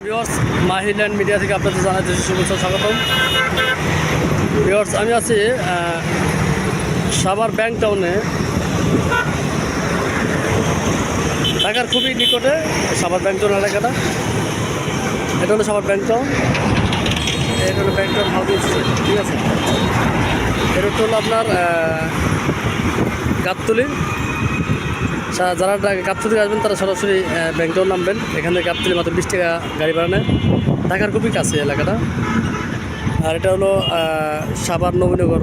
Viewers মাহিল্যান্ড media থেকে আপনাদের জানাতে শুভেচ্ছা স্বাগতম। ভিউয়ার্স আমি আছি সাভার ব্যাংক টাউনে, ঢাকার খুবই নিকটে সাভার ব্যাংক টাউন এলাকাটা। এটা হলো সাভার ব্যাংক টাউন, এটা হলো ব্যাংক টাউন হাউজিং স্ট্রিট, ঠিক আছে। এটা হলো আপনার গাবতলী। যারা গাবতলী আসবেন তারা সরাসরি ব্যাংক টাউন নামবেন। এখান থেকে গাবতলী মাত্র 20 টাকা গাড়ি ভাড়া নেয়। ঢাকার খুবই কাছে এলাকাটা। আর এটা হলো সাভার নবীনগর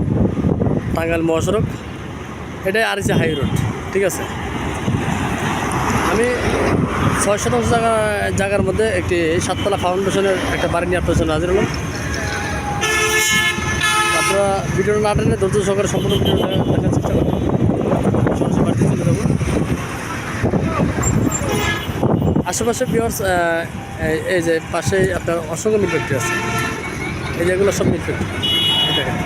টাঙ্গাইল মহাসড়ক, এটাই আরিচা হাই রোড, ঠিক আছে। আমি 6 শতাংশ জায়গার মধ্যে একটি 7তলা ফাউন্ডেশনের একটা বাড়ি নিয়ে আপনার সামনে হাজির হলাম। আপনারা ভিডিওটা না টেনে ধৈর্য সহকারে সম্পূর্ণ ভিডিও দেখার চেষ্টা করবেন। সরাসরি বাড়িতে চলে যাবো। আশেপাশে ভিউয়ার্স এই যে পাশেই আপনার অসংখ্য মিল ফ্যাক্টরি আছে। এই যে এগুলো সব মিল ফ্যাক্টরি, এই দেখেন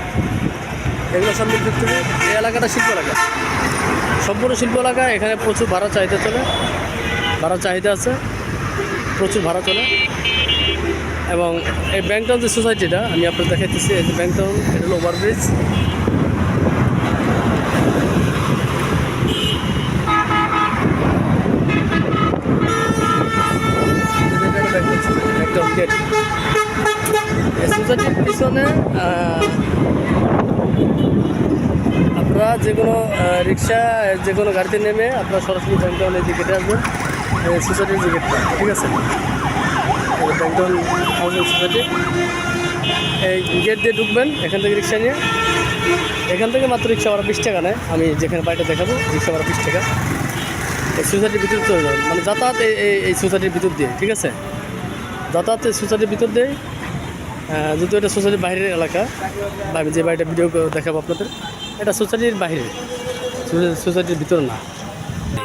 এগুলো সব মিল ফ্যাক্টরি। এই এলাকাটা শিল্প এলাকা, সম্পূর্ণ শিল্প এলাকা। এখানে প্রচুর ভাড়া চাহিদা চলে, ভাড়া চাহিদা আছে, প্রচুর ভাড়া চলে। এবং এই ব্যাংক টাউন যে সোসাইটিটা আমি আপনার দেখাইতেছি, এই যে ব্যাংক টাউন, এটা হলো ওভারব্রিজ। গেট এই সোসাইটির পিছনে আপনারা যে কোনো রিক্সা, যে কোনো গাড়িতে নেমে আপনারা সরাসরি ব্যাংক টাউন এই যে গেটে আসবেন। সোসাইটির যে গেটটা, ঠিক আছে, ব্যাংক টাউন হাউজিং সোসাইটি। এই গেট দিয়ে ঢুকবেন, এখান থেকে রিক্সা নিয়ে। এখান থেকে মাত্র রিক্সা ভাড়া 20 টাকা নেয়। আমি যেখানে বাড়িটা দেখাবো রিক্সা ভাড়া 20 টাকা। এই সোসাইটির ভিতরে চলে যাবেন, মানে যাতায়াত এই সোসাইটির ভিতর দিয়ে, ঠিক আছে। যাতায়াত সোসাইটির ভিতর দিয়ে, যেহেতু এটা সোসাইটির বাইরের এলাকা, বা আমি যে বাড়িটা ভিডিও দেখাবো আপনাদের, এটা সোসাইটির বাইরে, সোসাইটির ভিতর না।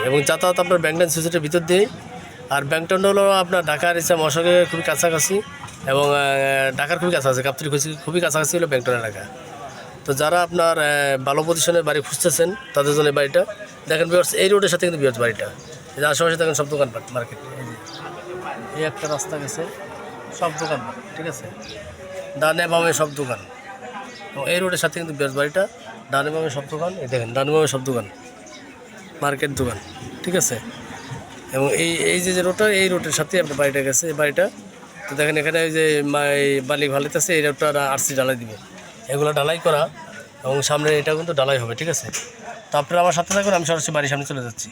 এবং যাতায়াত আপনার ব্যাংক টাউন সোসাইটির ভিতর দিয়েই। আর ব্যাংক টাউনটা হলো আপনার ঢাকা আরিচা মহাসড়কের খুবই কাছাকাছি, এবং ঢাকার খুবই কাছাকাছি, গাবতলী খুবই কাছাকাছি হলো ব্যাংক টাউন এলাকা। তো যারা আপনার ভালো পজিশনের বাড়ি খুঁজতেছেন তাদের জন্য বাড়িটা দেখেন। ভিউয়ার্স এই রোডের সাথে কিন্তু ভিউয়ার্স বাড়িটা, এই যে আশেপাশে দেখেন সব দোকানপাট, মার্কেট, এই একটা রাস্তা গেছে, সব দোকান, ঠিক আছে, ডানে বামে সব দোকান। এবং এই রোডের সাথে কিন্তু বেশ বাড়িটা, ডানে বামে সব দোকান, এই দেখেন ডানে বামে সব দোকান, মার্কেট দোকান, ঠিক আছে। এবং এই যে রোডটা, এই রোডের সাথে আপনার বাড়িটা গেছে, এই বাড়িটা। তো দেখেন এখানে ওই যে বালি ভালিতেছে, এই রোডটা আরসি ঢালাই দিবে, এগুলো ঢালাই করা, এবং সামনে এটা কিন্তু ঢালাই হবে, ঠিক আছে। তো আপনারা আমার সাথে থাকুন, আমি সরাসরি বাড়ির সামনে চলে যাচ্ছি।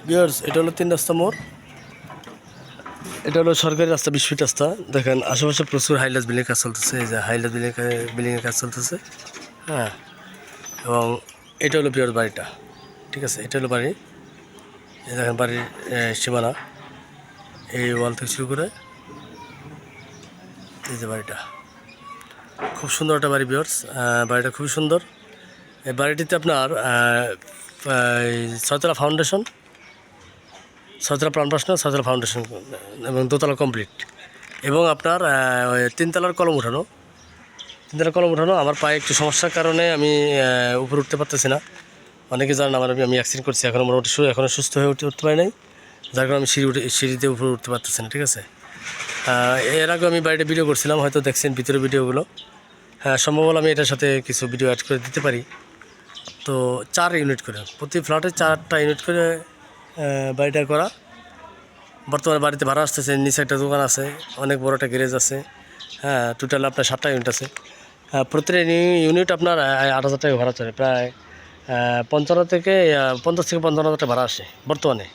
ভিউয়ার্স এটা হলো 3 রাস্তা মোড়, এটা হলো সরকারি রাস্তা, 20 ফিট রাস্তা। দেখেন আশেপাশে প্রচুর হাইলাস বিল্ডিং কাজ চলতেছে, এই যে হাইলাস বিল্ডিংয়ের কাজ চলতেছে, হ্যাঁ। এবং এটা হলো ভিউয়ার্স বাড়িটা, ঠিক আছে, এটা হলো বাড়ি। এই দেখেন বাড়ির সীমানা, এই ওয়াল থেকে শুরু করে এই যে বাড়িটা, খুব সুন্দর একটা বাড়ি ভিউয়ার্স। বাড়িটা খুবই সুন্দর। এই বাড়িটিতে আপনার 6তলা ফাউন্ডেশন, 6তলা প্লান্টেশন, 6তলা ফাউন্ডেশন, এবং 2তলা কমপ্লিট। এবং আপনার 3তলার কলম উঠানো, 3তলার কলম উঠানো। আমার পায়ে একটু সমস্যার কারণে আমি উপরে উঠতে পারতেছি না। অনেকে জানেন আমি অ্যাক্সিডেন্ট করছি, এখনও মোটামুটি এখনও সুস্থ হয়ে উঠতে পারি নাই, যার কারণে আমি সিঁড়িতে উপরে উঠতে পারতেছি না, ঠিক আছে। এর আগে আমি বাড়িটা ভিডিও করছিলাম, হয়তো দেখছেন ভিতরে ভিডিওগুলো। হ্যাঁ, সম্ভব হলে আমি এটার সাথে কিছু ভিডিও অ্যাড করে দিতে পারি। তো 4 ইউনিট করে, প্রতি ফ্ল্যাটে 4টা ইউনিট করে বাড়িটা করা। বর্তমানে বাড়িতে ভাড়া আসতেছে, নিচে একটা দোকান আছে, অনেক বড় একটা গ্যারেজ আছে, হ্যাঁ। টোটাল আপনার 7টা ইউনিট আছে। প্রতিটা ইউনিট আপনার 8,000 টাকা ভাড়া চলে, প্রায় 50 থেকে 55,000 টাকা ভাড়া আসে বর্তমানে।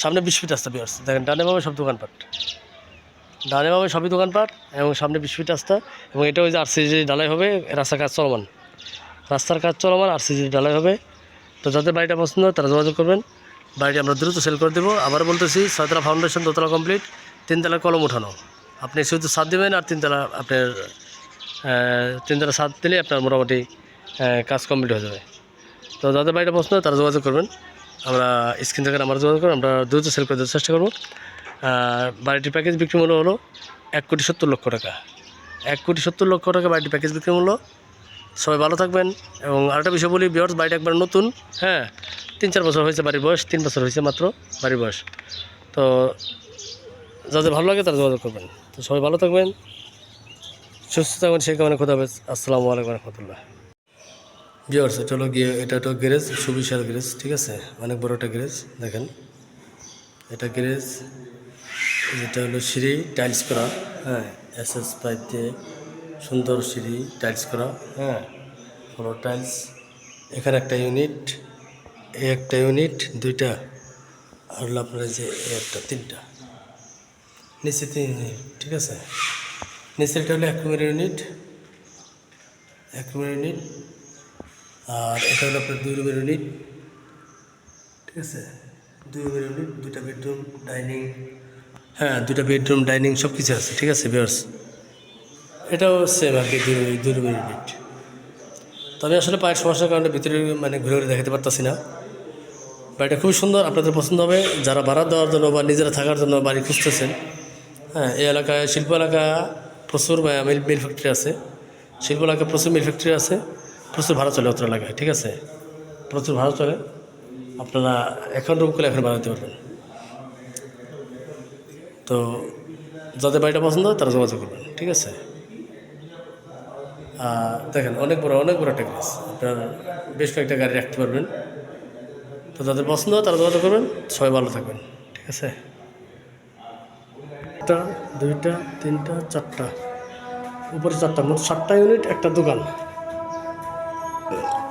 সামনে 20 ফিট রাস্তা ভিউয়ার্স, দেখেন ডানে বামে সব দোকানপাট, ডানে বামে সবই দোকানপাট, এবং সামনে 20 ফিট রাস্তা। এবং এটা ওই যে আরসিসি ঢালাই হবে, রাস্তার কাজ চলমান, রাস্তার কাজ চলমান, আরসিসি ঢালাই হবে। তো যাদের বাড়িটা পছন্দ হয় তারা যোগাযোগ করবেন, বাড়িটি আমরা দ্রুত সেল করে দেবো। আবার বলতেছি, 6তলা ফাউন্ডেশন, 2তলা কমপ্লিট, 3তলা কলম উঠানো। আপনি শুধু ছাদ দেবেন, আর 3তলা আপনার 3তলা ছাদ দিলে আপনার মোটামুটি কাজ কমপ্লিট হয়ে যাবে। তো যাদের বাড়িটা পছন্দ হয় তারা যোগাযোগ করবেন, আমরা স্ক্রিন থেকে আমরা যোগাযোগ করবো, আমরা দ্রুত সেল করে দেওয়ার চেষ্টা করবো। বাড়িটির প্যাকেজ বিক্রি মূল্য হলো 1,70,00,000 টাকা, 1,70,00,000 টাকা বাড়িটির প্যাকেজ বিক্রি মূল্য। সবাই ভালো থাকবেন। এবং আরেকটা বিষয় বলি ভিউয়ার্স, বাড়িটা একবার নতুন, হ্যাঁ, 3-4 বছর হয়েছে বাড়ির বয়স, 3 বছর হয়েছে মাত্র বাড়ির বয়স। তো তো যাদের ভালো লাগে তারা যোগাযোগ করবেন। তো সবাই ভালো থাকবেন, সুস্থ থাকবেন, সেই কারণে খোদা হাফেজ। আসসালামু আলাইকুম রহমতুল্লাহ। ভিউয়ার্স, এটা হলো গিয়ে এটা হলো গ্যারেজ, সুবিশাল গ্যারেজ, ঠিক আছে, অনেক বড় একটা গ্যারেজ। দেখেন এটা গ্যারেজ, এটা হলো সিঁড়ি টাইলস করা, হ্যাঁ, এসএস পাইপ দিয়ে সুন্দর সিঁড়ি টাইলস করা, হ্যাঁ, ফ্লোর টাইলস। এখানে একটা ইউনিট, এই একটা ইউনিট, দুইটা, আর হলো আপনার যে একটা, তিনটা, নিচে 3 ইউনিট, ঠিক আছে। নিচে এটা হলো 1 রুমের ইউনিট, 1 রুমের ইউনিট, আর এটা হলো আপনার 2 রুমের ইউনিট, ঠিক আছে, 2 রুমের ইউনিট, 2টা বেডরুম, ডাইনিং, হ্যাঁ, 2টা বেডরুম, ডাইনিং সব কিছু আছে, ঠিক আছে ভিউয়ার্স। এটাও সেম আর কি, 2 রুমের ইউনিট। তো আমি আসলে পায়ের সমস্যার কারণে ভিতরে মানে ঘুরে ঘুরে দেখাতে পারতেছি না। বাড়িটা খুবই সুন্দর, আপনাদের পছন্দ হবে। যারা ভাড়া দেওয়ার জন্য বা নিজেরা থাকার জন্য বাড়ি খুঁজতেছেন, হ্যাঁ, এই এলাকায় শিল্প এলাকা প্রচুর মিল ফ্যাক্টরি আছে, শিল্প এলাকায় প্রচুর মিল ফ্যাক্টরি আছে, প্রচুর ভাড়া চলে অত এলাকায়, ঠিক আছে, প্রচুর ভাড়া চলে। আপনারা এখন রুম করে এখন ভাড়া দিতে পারবেন। তো যাদের বাড়িটা পছন্দ হয় তারা যোগাযোগ করবেন, ঠিক আছে। দেখেন অনেক বড় একটা গ্যারেজ, আপনার বেশ কয়েকটা গাড়ি রাখতে পারবেন। তো যাদের পছন্দ হয় তারা যোগাযোগ করবেন। সবাই ভালো থাকবেন, ঠিক আছে। 1টা 2টা 3টা 4টা, উপরে 4টা, মোট 7টা ইউনিট, একটা দোকান,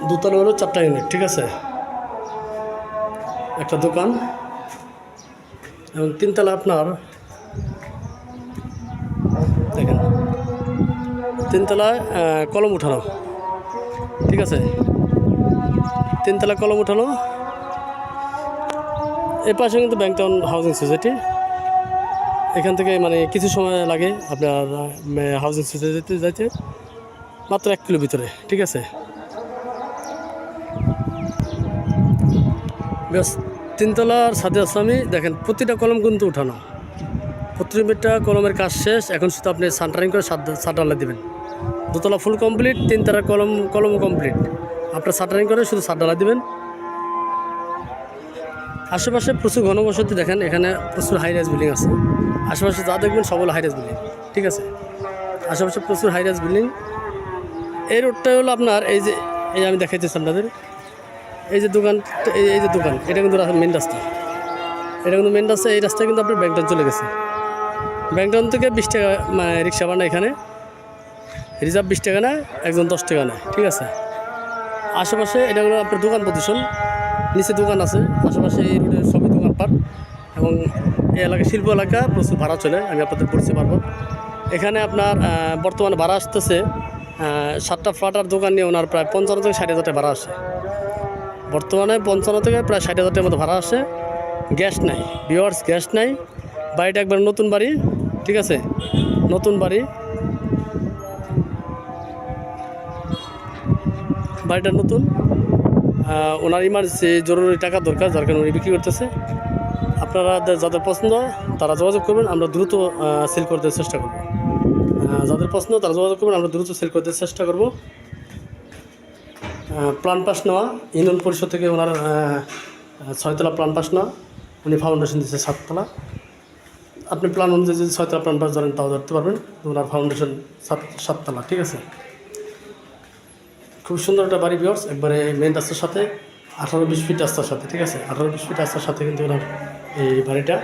দোতলা হলো 4টা ইউনিট, ঠিক আছে, একটা দোকান, এবং 3তলা আপনার দেখেন 3তলায় কলম উঠানো, ঠিক আছে, 3তলা কলম উঠানো। এর পাশে কিন্তু ব্যাংক টাউন হাউজিং সোসাইটি, এখান থেকে মানে কিছু সময় লাগে আপনার হাউজিং সোসাইটিতে যাইতে, মাত্র 1 কিলো ভিতরে, ঠিক আছে। বেশ, 3তলার সাথে আছে আমি, দেখেন প্রতিটা কলম কিন্তু উঠানো, প্রতিটা কলমের কাজ শেষ, এখন শুধু আপনি সান্টারিং করে ছাদ ঢালাই দেবেন। 2তলা ফুল কমপ্লিট, 3তলার কলমও কমপ্লিট, আপনার সান্টারিং করে শুধু ছাদ ঢালাই দেবেন। আশেপাশে প্রচুর ঘনবসতি, দেখেন এখানে প্রচুর হাই রাইজ বিল্ডিং আছে, আশেপাশে যা দেখবেন সবগুলো হাই রাইজ বিল্ডিং, ঠিক আছে, আশেপাশে প্রচুর হাই রাইজ বিল্ডিং। এই রোডটা হলো আপনার এই আমি দেখাইতেছি আপনাদের, এই যে দোকান, এই যে দোকান, এটা কিন্তু মেন রাস্তা, এটা কিন্তু মেন রাস্তা। এই রাস্তায় কিন্তু আপনার ব্যাংকটাউন চলে গেছে, ব্যাংকটাউন থেকে 20 টাকা মানে রিক্সা ভাড়া, এখানে রিজার্ভ 20 টাকা নেয়, একজন 10 টাকা নেয়, ঠিক আছে। আশেপাশে এটা হলো আপনার দোকান প্রদূষণ, নিচে দোকান আছে, আশেপাশে এই রোডের সবই দোকানপাট, এবং এই এলাকা শিল্প এলাকা, প্রচুর ভাড়া চলে, আমি আপনাদের বলতে পারবো। এখানে আপনার বর্তমানে ভাড়া আসতেছে 7টা ফ্ল্যাট আর দোকান নিয়ে ওনার প্রায় 55 থেকে 60 হাজার টাকা ভাড়া আসে, বর্তমানে 55 থেকে প্রায় 60 হাজার টাকার মতো ভাড়া আসে। গ্যাস নাই ভিউয়ার্স, গ্যাস নাই। বাড়িটা একবার নতুন বাড়ি, ঠিক আছে, নতুন বাড়ি, বাড়িটা নতুন। ওনার ইমার্জেন্সি জরুরি টাকা দরকার, যার কারণে উনি বিক্রি করতেছে। আপনারা যাদের পছন্দ তারা যোগাযোগ করবেন, আমরা দ্রুত সেল করতে চেষ্টা করব। যাদের পছন্দ তারা যোগাযোগ করবেন, আমরা দ্রুত সেল করতে চেষ্টা করব। প্ল্যান পাস নেওয়া, ইউনিয়ন পরিষদ থেকে ওনার 6তলা প্ল্যান পাস নেওয়া, উনি ফাউন্ডেশন দিচ্ছে 7তলা। আপনি প্ল্যান অনুযায়ী যদি 6তলা প্ল্যান পাস ধরেন তাও ধরতে পারবেন, ওনার ফাউন্ডেশন 7তলা, ঠিক আছে। খুব সুন্দর একটা বাড়ি ভিউয়ার্স, একবারে মেন রাস্তার সাথে, 18-20 ফিট রাস্তার সাথে, ঠিক আছে, 18-20 ফিট রাস্তার সাথে কিন্তু ওনার এই বাড়িটা।